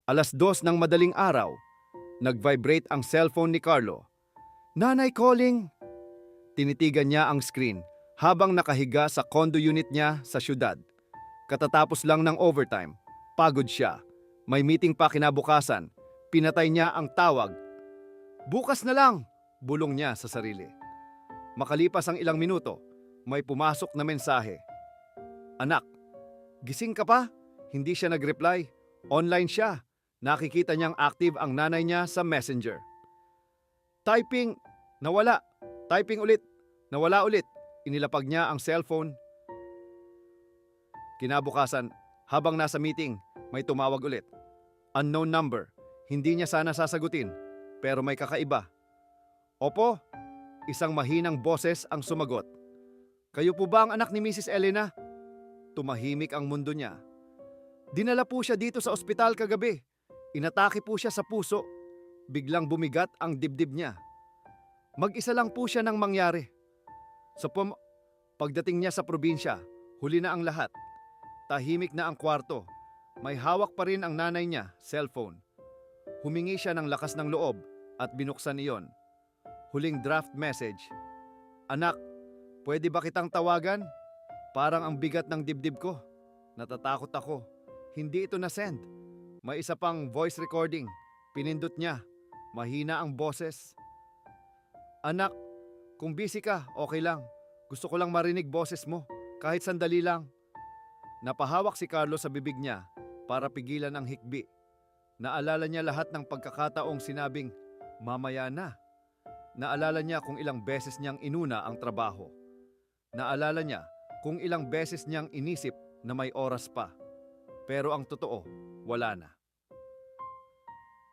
2:00 ng madaling araw, nag-vibrate ang cellphone ni Carlo. Nanay calling! Tinitigan niya ang screen habang nakahiga sa condo unit niya sa syudad. Katatapos lang ng overtime, pagod siya. May meeting pa kinabukasan. Pinatay niya ang tawag. Bukas na lang, bulong niya sa sarili. Makalipas ang ilang minuto, may pumasok na mensahe. Anak, gising ka pa? Hindi siya nag-reply. Online siya. Nakikita niyang active ang nanay niya sa messenger. Typing, nawala. Typing ulit, nawala ulit. Inilapag niya ang cellphone. Kinabukasan, habang nasa meeting, may tumawag ulit. Unknown number. Hindi niya sana sasagutin, pero may kakaiba. Opo, isang mahinang boses ang sumagot. Kayo po ba ang anak ni Mrs. Elena? Tumahimik ang mundo niya. Dinala po siya dito sa ospital kagabi. Inatake po siya sa puso. Biglang bumigat ang dibdib niya. Mag-isa lang po siya nang mangyari. Pagdating niya sa probinsya, huli na ang lahat. Tahimik na ang kwarto. May hawak pa rin ang nanay niya, cellphone. Humingi siya ng lakas ng loob at binuksan iyon. Huling draft message. Anak, pwede ba kitang tawagan? Parang ang bigat ng dibdib ko. Natatakot ako. Hindi ito na-send. May isa pang voice recording. Pinindot niya. Mahina ang boses. Anak, kung busy ka, okay lang. Gusto ko lang marinig boses mo. Kahit sandali lang. Napahawak si Carlo sa bibig niya para pigilan ang hikbi. Naalala niya lahat ng pagkakataong sinabing, mamaya na. Naalala niya kung ilang beses niyang inuna ang trabaho. Naalala niya kung ilang beses niyang inisip na may oras pa. Pero ang totoo, wala na.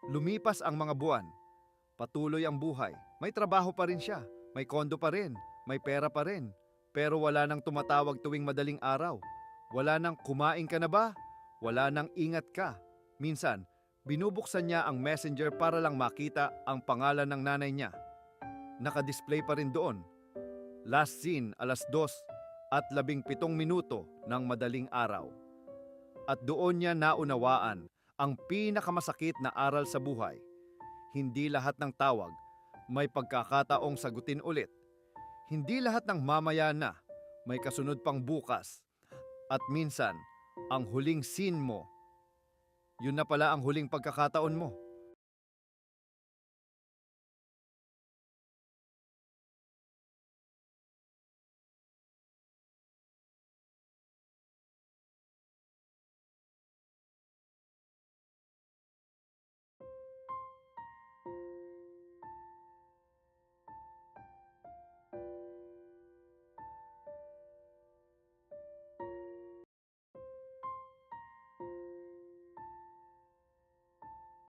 Lumipas ang mga buwan. Patuloy ang buhay. May trabaho pa rin siya. May kondo pa rin. May pera pa rin. Pero wala nang tumatawag tuwing madaling araw. Wala nang kumain ka na ba? Wala nang ingat ka. Minsan, binubuksan niya ang messenger para lang makita ang pangalan ng nanay niya. Nakadisplay pa rin doon. Last seen 2:17 ng madaling araw. At doon niya naunawaan ang pinakamasakit na aral sa buhay. Hindi lahat ng tawag may pagkakataong sagutin ulit. Hindi lahat ng mamaya na may kasunod pang bukas. At minsan, ang huling scene mo, yun na pala ang huling pagkakataon mo.